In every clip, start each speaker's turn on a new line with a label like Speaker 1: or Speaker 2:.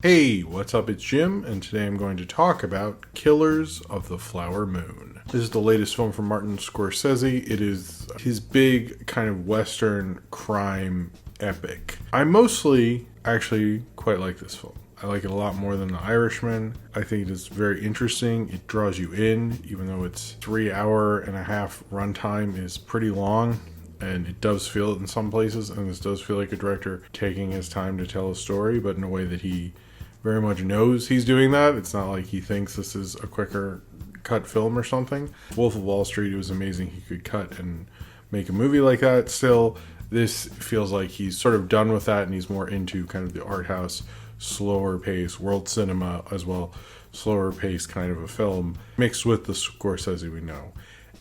Speaker 1: Hey, what's up? It's Jim, and today I'm going to talk about Killers of the Flower Moon. This is the latest film from Martin Scorsese. It is his big kind of Western crime epic. I mostly actually quite like this film. I like it a lot more than The Irishman. I think it is very interesting. It draws you in, even though its 3 hour and a half runtime is pretty long. And it does feel it in some places, and this does feel like a director taking his time to tell a story, but in a way that he very much knows he's doing that. It's not like he thinks this is a quicker cut film or something. Wolf of Wall Street, it was amazing he could cut and make a movie like that. Still, this feels like he's sort of done with that, and he's more into kind of the art house, slower pace, world cinema as well, slower pace kind of a film, mixed with the Scorsese we know.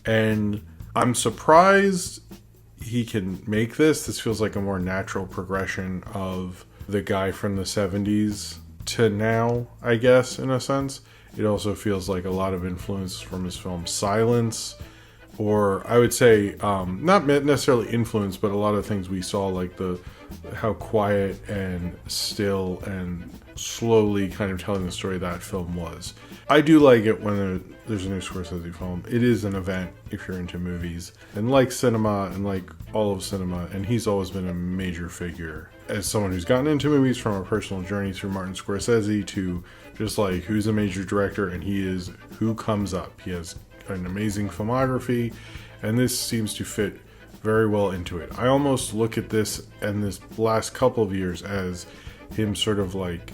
Speaker 1: And I'm surprised he can make this. This feels like a more natural progression of the guy from the 70s to now, I guess, in a sense. It also feels like a lot of influence from his film Silence, or I would say not necessarily influence, but a lot of things we saw, like how quiet and still and slowly kind of telling the story that film was. I do like it when there's a new Scorsese film. It is an event if you're into movies and like cinema and like all of cinema, and he's always been a major figure as someone who's gotten into movies from a personal journey through Martin Scorsese to just like who's a major director, and he is who comes up. He has an amazing filmography, and this seems to fit very well into it. I almost look at this and this last couple of years as him sort of like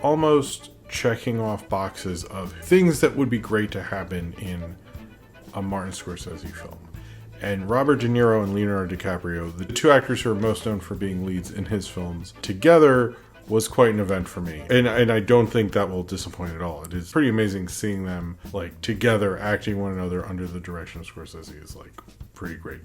Speaker 1: almost checking off boxes of things that would be great to happen in a Martin Scorsese film. And Robert De Niro and Leonardo DiCaprio, the two actors who are most known for being leads in his films, together was quite an event for me. And I don't think that will disappoint at all. It is pretty amazing seeing them like together acting one another under the direction of Scorsese is like pretty great.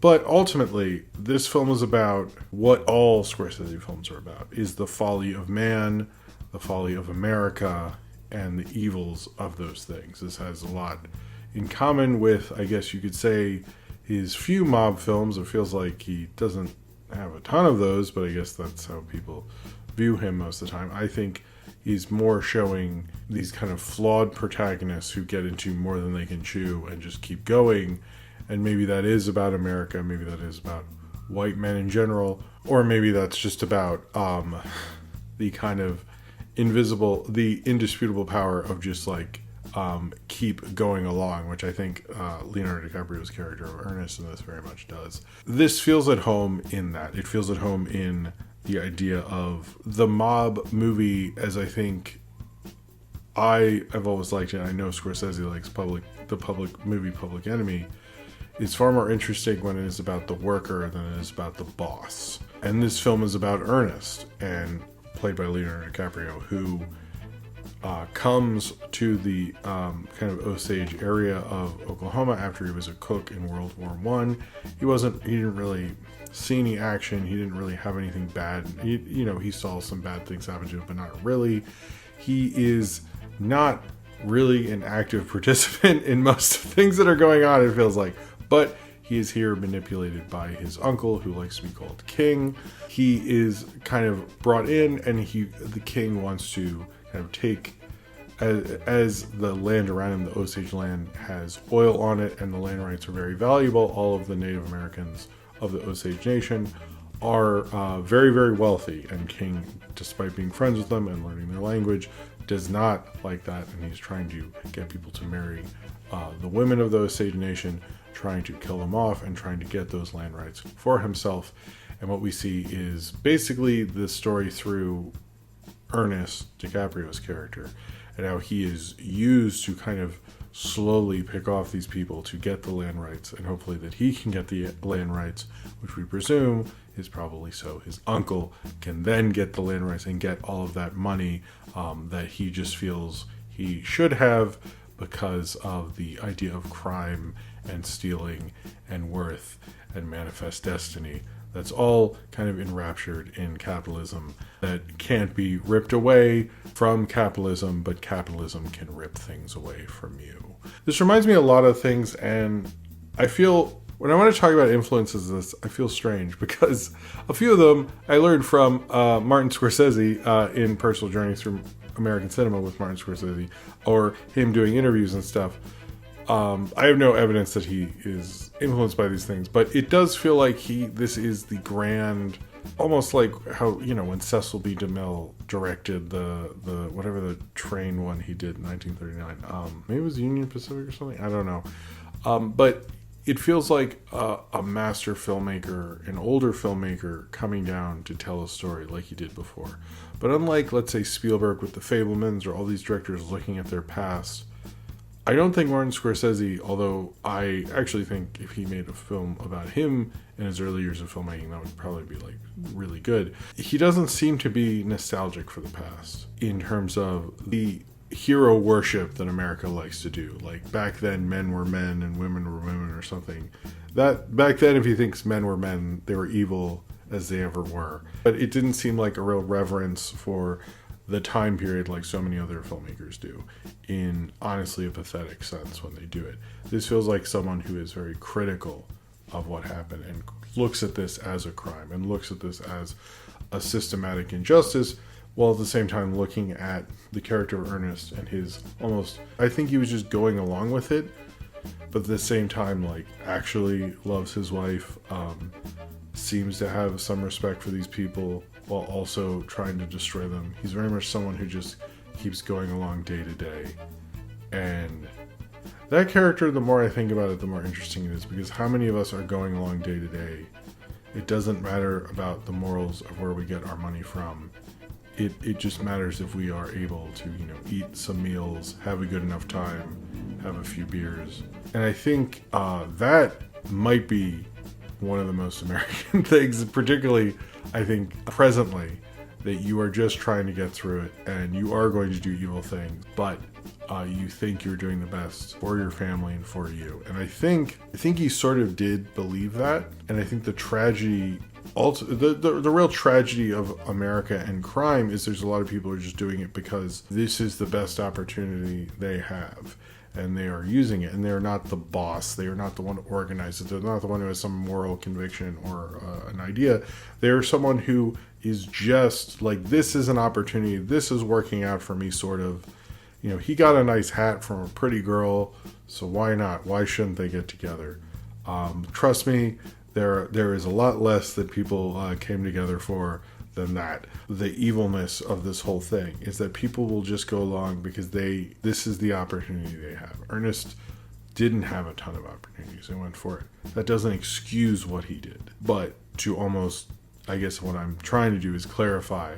Speaker 1: But ultimately, this film is about what all Scorsese films are about, is the folly of man, the folly of America, and the evils of those things. This has a lot in common with, I guess you could say, his few mob films. It feels like he doesn't have a ton of those, but I guess that's how people view him most of the time. I think he's more showing these kind of flawed protagonists who get into more than they can chew and just keep going. And maybe that is about America, maybe that is about white men in general, or maybe that's just about the kind of the indisputable power of just like keep going along, which I think Leonardo DiCaprio's character of Ernest in this very much does. This feels at home in that. It feels at home in the idea of the mob movie, as I think I've always liked it. I know Scorsese likes the public movie Public Enemy. It's far more interesting when it is about the worker than it is about the boss. And this film is about Ernest, and played by Leonardo DiCaprio, who comes to the kind of Osage area of Oklahoma after he was a cook in World War I. He didn't really see any action. He didn't really have anything bad. He saw some bad things happen to him, but not really. He is not really an active participant in most things that are going on, it feels like. But he is here manipulated by his uncle, who likes to be called King. He is kind of brought in, and the king wants to kind of take, as the land around him, the Osage land, has oil on it, and the land rights are very valuable. All of the Native Americans of the Osage Nation are very, very wealthy, and King, despite being friends with them and learning their language, does not like that, and he's trying to get people to marry the women of the Osage Nation, trying to kill them off and trying to get those land rights for himself. And what we see is basically the story through Ernest DiCaprio's character, and how he is used to kind of slowly pick off these people to get the land rights, and hopefully that he can get the land rights, which we presume is probably so his uncle can then get the land rights and get all of that money that he just feels he should have because of the idea of crime and stealing and worth and manifest destiny. That's all kind of enraptured in capitalism that can't be ripped away from capitalism, but capitalism can rip things away from you. This reminds me a lot of things, and I feel When I want to talk about influences of this, I feel strange because a few of them I learned from Martin Scorsese in Personal Journey Through American Cinema with Martin Scorsese, or him doing interviews and stuff. I have no evidence that he is influenced by these things, but it does feel like this is the grand, almost like how, when Cecil B. DeMille directed the whatever the train one he did in 1939. Maybe it was Union Pacific or something. I don't know. But it feels like a master filmmaker, an older filmmaker coming down to tell a story like he did before. But unlike, let's say, Spielberg with The Fabelmans or all these directors looking at their past, I don't think Martin Scorsese, although I actually think if he made a film about him in his early years of filmmaking, that would probably be like really good. He doesn't seem to be nostalgic for the past in terms of the hero worship that America likes to do. Like back then men were men and women were women or something. That back then, if he thinks men were men, they were evil as they ever were. But it didn't seem like a real reverence for the time period like so many other filmmakers do, in honestly a pathetic sense when they do it. This feels like someone who is very critical of what happened and looks at this as a crime and looks at this as a systematic injustice, while at the same time looking at the character of Ernest and his almost, I think he was just going along with it, but at the same time like actually loves his wife, seems to have some respect for these people while also trying to destroy them. He's very much someone who just keeps going along day to day. And that character, the more I think about it, the more interesting it is, because how many of us are going along day to day? It doesn't matter about the morals of where we get our money from. It just matters if we are able to, eat some meals, have a good enough time, have a few beers. And I think that might be one of the most American things, particularly, I think, presently, that you are just trying to get through it and you are going to do evil things, but you think you're doing the best for your family and for you. And I think he sort of did believe that. And I think the tragedy, also the real tragedy of America and crime is there's a lot of people who are just doing it because this is the best opportunity they have. And they are using it, and they're not the boss. They are not the one who organizes it. They're not the one who has some moral conviction or an idea. They're someone who is just like, this is an opportunity. This is working out for me, sort of. He got a nice hat from a pretty girl, so why not? Why shouldn't they get together? Trust me, there is a lot less that people came together for than that. The evilness of this whole thing is that people will just go along because this is the opportunity they have. Ernest didn't have a ton of opportunities and went for it. That doesn't excuse what he did, but to almost, I guess what I'm trying to do is clarify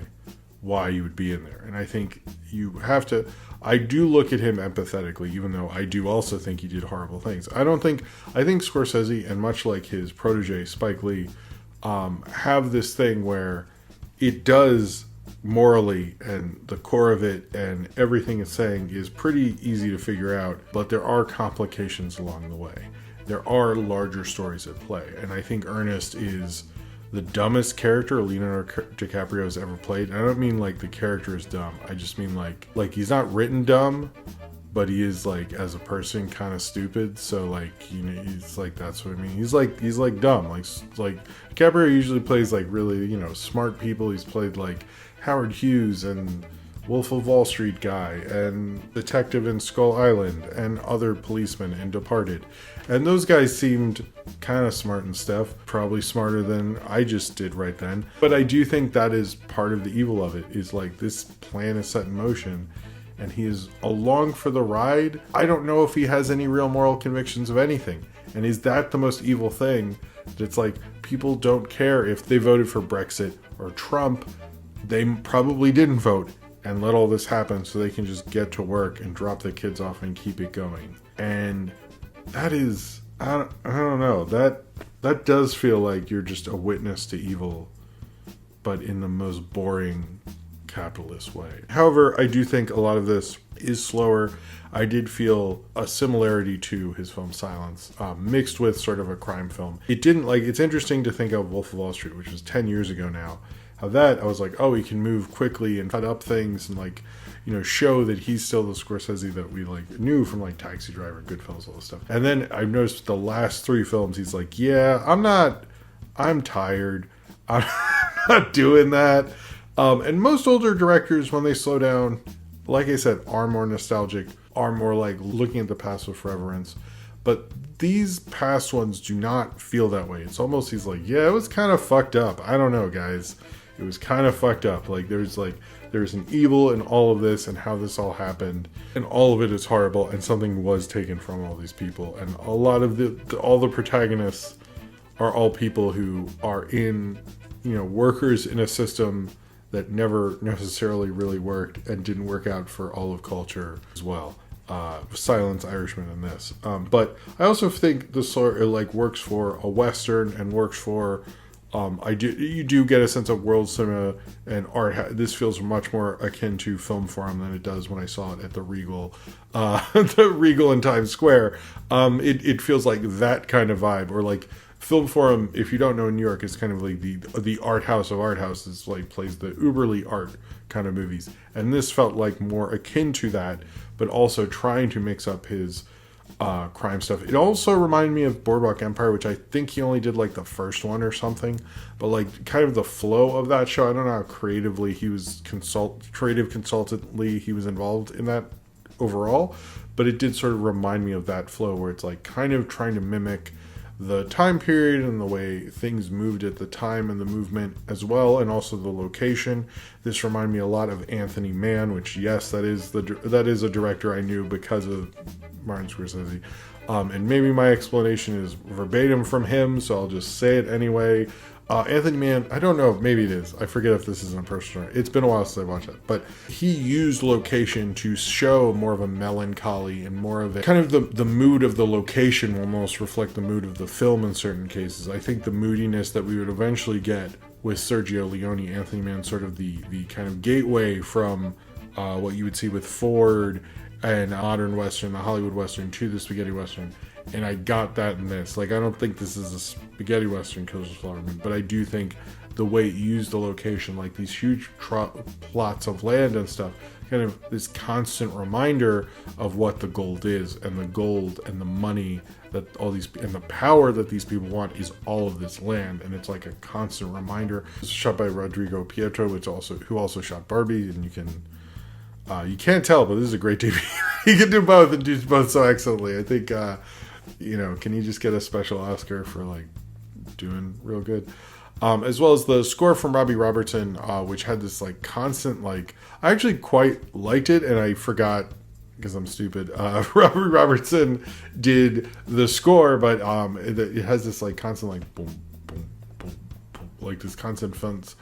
Speaker 1: why you would be in there. And I think you have to, I do look at him empathetically, even though I do also think he did horrible things. I think Scorsese, and much like his protege Spike Lee, have this thing where it does morally, and the core of it and everything it's saying is pretty easy to figure out, but there are complications along the way. There are larger stories at play, and I think Ernest is the dumbest character Leonardo DiCaprio has ever played. And I don't mean like the character is dumb. I just mean like he's not written dumb, but he is like as a person kind of stupid. So like he's like, that's what I mean. He's like dumb. Like DiCaprio usually plays like really smart people. He's played like Howard Hughes and Wolf of Wall Street guy and detective in Skull Island and other policemen in Departed. And those guys seemed kind of smart and stuff, probably smarter than I just did right then. But I do think that is part of the evil of it, is like this plan is set in motion and he is along for the ride. I don't know if he has any real moral convictions of anything. And is that the most evil thing? It's like people don't care if they voted for Brexit or Trump. They probably didn't vote and let all this happen so they can just get to work and drop their kids off and keep it going. And that is, I don't know, that does feel like you're just a witness to evil, but in the most boring capitalist way. However, I do think a lot of this is slower. I did feel a similarity to his film Silence, mixed with sort of a crime film. It's interesting to think of Wolf of Wall Street, which was 10 years ago now, how that, I was like, oh, he can move quickly and cut up things and like, you know, show that he's still the Scorsese that we like knew from like Taxi Driver, Goodfellas, all this stuff. And then I've noticed the last 3 films, he's like, yeah, I'm tired. I'm not doing that. And most older directors, when they slow down, like I said, are more nostalgic, are more like looking at the past with reverence. But these past ones do not feel that way. It's almost, he's like, yeah, it was kind of fucked up. I don't know, guys. It was kind of fucked up. Like, there's an evil in all of this and how this all happened. And all of it is horrible. And something was taken from all these people. And a lot of all the protagonists are all people who are in, you know, workers in a system that never necessarily really worked and didn't work out for all of culture as well. Silence, Irishman, and this. But I also think this sort of like works for a Western and works for, you do get a sense of world cinema and art. This feels much more akin to Film Forum than it does when I saw it at the Regal in Times Square. It feels like that kind of vibe, or like Film Forum, if you don't know, in New York, is kind of like the art house of art houses, like plays the uberly art kind of movies. And this felt like more akin to that, but also trying to mix up his crime stuff. It also reminded me of Boardwalk Empire, which I think he only did like the first one or something. But like kind of the flow of that show, I don't know how creatively he was consultantly he was involved in that overall. But it did sort of remind me of that flow where it's like kind of trying to mimic the time period and the way things moved at the time and the movement as well, and also the location. This reminded me a lot of Anthony Mann, which, yes, that is a director I knew because of Martin Scorsese. And maybe my explanation is verbatim from him, so I'll just say it anyway. Anthony Mann, I don't know, maybe it is. I forget if this is a personal. It's been a while since I watched it. But he used location to show more of a melancholy and more of a kind of the mood of the location will almost reflect the mood of the film in certain cases. I think the moodiness that we would eventually get with Sergio Leone, Anthony Mann, sort of the kind of gateway from what you would see with Ford and modern Western, the Hollywood Western, to the spaghetti Western. And I got that in this. Like, I don't think this is a spaghetti Western, Killers of the Flower Moon, but I do think the way it used the location, like these huge plots of land and stuff, kind of this constant reminder of what the gold is, and the gold and the money that all these, and the power that these people want is all of this land, and it's like a constant reminder. It's shot by Rodrigo Pietro, who also shot Barbie, and you can't tell, but this is a great TV. He can do both and do both so excellently. I think, can you just get a special Oscar for like doing real good? As well as the score from Robbie Robertson, which had this like constant, like, I actually quite liked it, and I forgot because I'm stupid. Robbie Robertson did the score, but it has this like constant like boom, boom, boom, boom, like this constant sense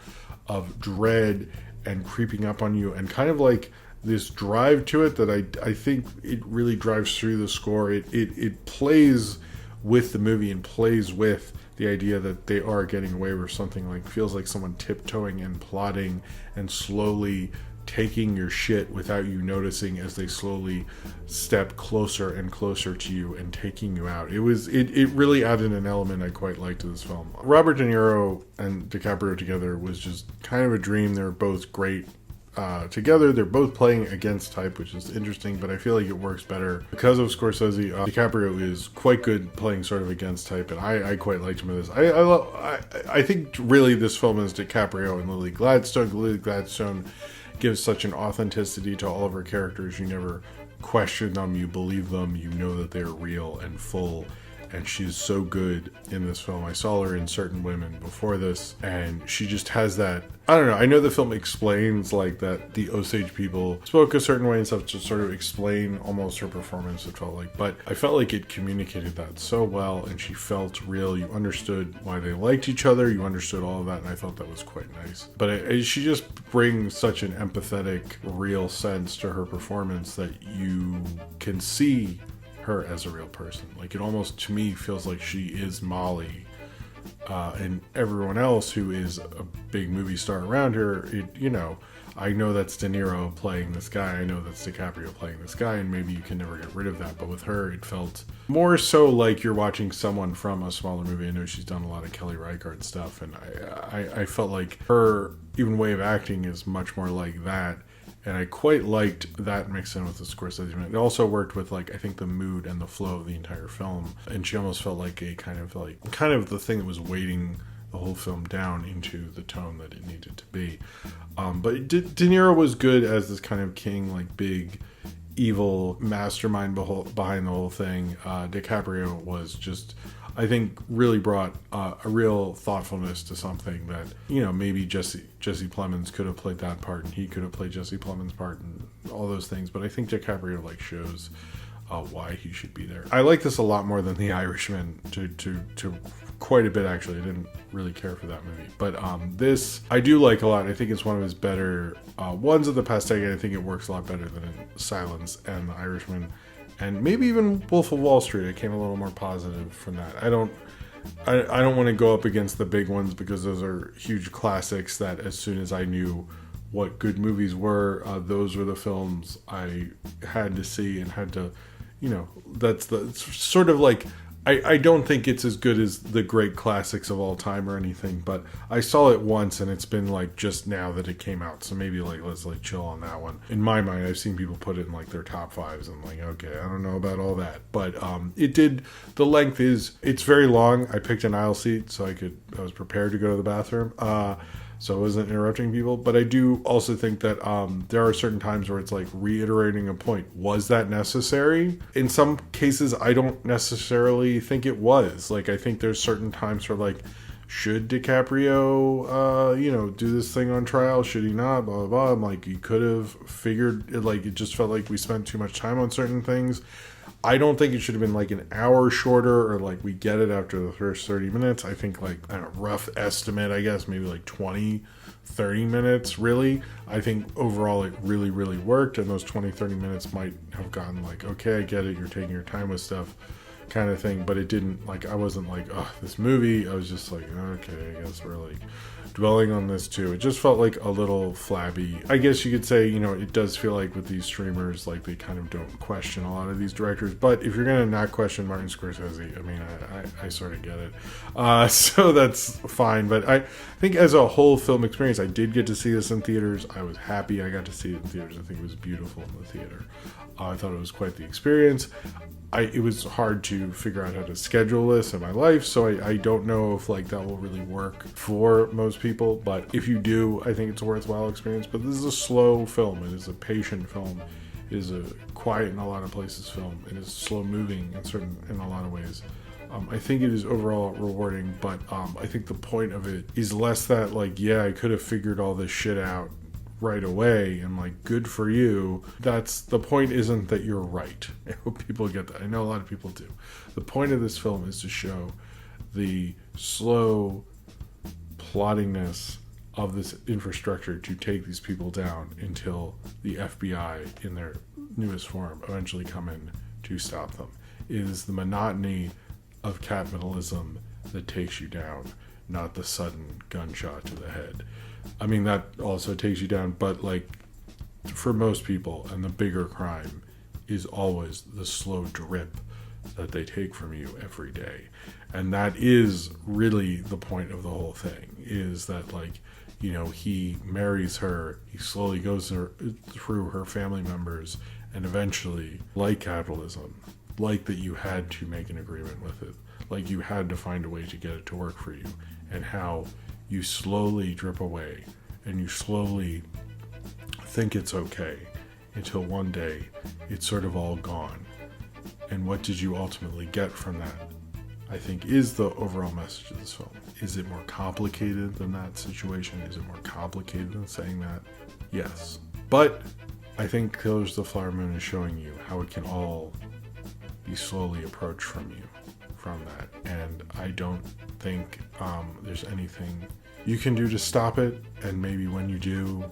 Speaker 1: of dread and creeping up on you, and kind of like this drive to it that I think it really drives through the score. It plays with the movie and plays with the idea that they are getting away with something, like feels like someone tiptoeing and plotting and slowly taking your shit without you noticing as they slowly step closer and closer to you and taking you out. It really added an element I quite liked to this film. Robert De Niro and DiCaprio together was just kind of a dream. They're both great together. They're both playing against type, which is interesting, but I feel like it works better because of Scorsese. DiCaprio is quite good playing sort of against type, and I quite liked him in this. I think really this film is DiCaprio and Lily Gladstone. Lily Gladstone gives such an authenticity to all of her characters. You never question them, you believe them, you know that they're real and full, and she's so good in this film. I saw her in Certain Women before this, and she just has that, I don't know, I know the film explains like that the Osage people spoke a certain way and stuff to sort of explain almost her performance, it felt like, but I felt like it communicated that so well, and she felt real. You understood why they liked each other, you understood all of that, and I thought that was quite nice. But she just brings such an empathetic, real sense to her performance that you can see her as a real person. Like, it almost to me feels like she is Molly, and everyone else who is a big movie star around her. I know that's De Niro playing this guy, I know that's DiCaprio playing this guy, and maybe you can never get rid of that. But with her, it felt more so like you're watching someone from a smaller movie. I know she's done a lot of Kelly Reichardt stuff, and I felt like her even way of acting is much more like that. And I quite liked that mixed in with the Scorsese. It also worked with, like, I think the mood and the flow of the entire film. And she almost felt like a kind of the thing that was weighting the whole film down into the tone that it needed to be. But De Niro was good as this kind of king, like big evil mastermind behind the whole thing. DiCaprio was just, I think, really brought a real thoughtfulness to something that, you know, maybe Jesse Plemons could have played that part, and he could have played Jesse Plemons' part, and all those things. But I think DiCaprio like shows why he should be there. I like this a lot more than The Irishman to quite a bit, actually. I didn't really care for that movie, but this I do like a lot. I think it's one of his better ones of the past decade. I think it works a lot better than Silence and The Irishman. And maybe even Wolf of Wall Street. I came a little more positive from that. I don't want to go up against the big ones because those are huge classics that as soon as I knew what good movies were, those were the films I had to see and had to, you know, that's sort of like, I don't think it's as good as the great classics of all time or anything, but I saw it once and it's been like just now that it came out, so maybe like let's like chill on that one. In my mind, I've seen people put it in like their top fives. I'm like, okay, I don't know about all that, but the length it's very long. I picked an aisle seat so I was prepared to go to the bathroom. So I wasn't interrupting people. But I do also think that there are certain times where it's like reiterating a point. Was that necessary? In some cases, I don't necessarily think it was. Like, I think there's certain times where, like, should DiCaprio, do this thing on trial? Should he not? Blah, blah, blah. I'm like, you could have figured, like, it just felt like we spent too much time on certain things. I don't think it should have been like an hour shorter, or like we get it after the first 30 minutes. I think like a rough estimate, I guess, maybe like 20, 30 minutes, really. I think overall it really, really worked. And those 20, 30 minutes might have gotten like, okay, I get it, you're taking your time with stuff kind of thing. But it didn't, like, I wasn't like, oh, this movie. I was just like, okay, I guess we're like dwelling on this too. It just felt like a little flabby. I guess you could say, it does feel like with these streamers, like they kind of don't question a lot of these directors. But if you're going to not question Martin Scorsese, I mean, I sort of get it. So that's fine. But I think as a whole film experience, I did get to see this in theaters. I was happy I got to see it in theaters. I think it was beautiful in the theater. I thought it was quite the experience. It was hard to figure out how to schedule this in my life, so I don't know if like that will really work for most people. But if you do, I think it's a worthwhile experience. But this is a slow film. It is a patient film. It is a quiet in a lot of places film. It is slow moving in a lot of ways. I think it is overall rewarding, but I think the point of it is less that like, yeah, I could have figured all this shit out right away and like, good for you. That's the point. Isn't that you're right. I hope people get that. I know a lot of people do. The point of this film is to show the slow plottingness of this infrastructure to take these people down until the FBI in their newest form eventually come in to stop them. It is the monotony of capitalism that takes you down, not the sudden gunshot to the head. I mean, that also takes you down, but like for most people, and the bigger crime is always the slow drip that they take from you every day. And that is really the point of the whole thing, is that like, he marries her, he slowly goes through her family members, and eventually, like capitalism, like that you had to make an agreement with it, like you had to find a way to get it to work for you, and how you slowly drip away and you slowly think it's okay until one day it's sort of all gone. And what did you ultimately get from that, I think, is the overall message of this film. Is it more complicated than that situation? Is it more complicated than saying that? Yes. But I think Killers of the Flower Moon is showing you how it can all be slowly approached from you from that. And I don't think there's anything you can do to stop it. And maybe when you do,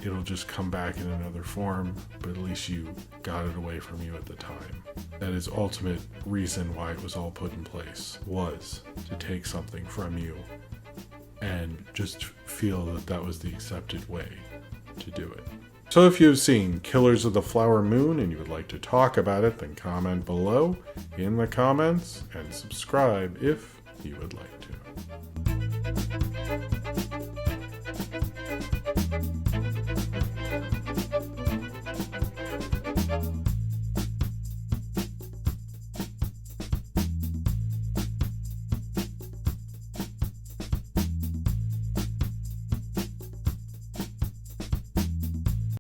Speaker 1: it'll just come back in another form, but at least you got it away from you at the time. That is ultimate reason why it was all put in place, was to take something from you and just feel that that was the accepted way to do it. So if you've seen Killers of the Flower Moon and you would like to talk about it, then comment below in the comments and subscribe if you would like to.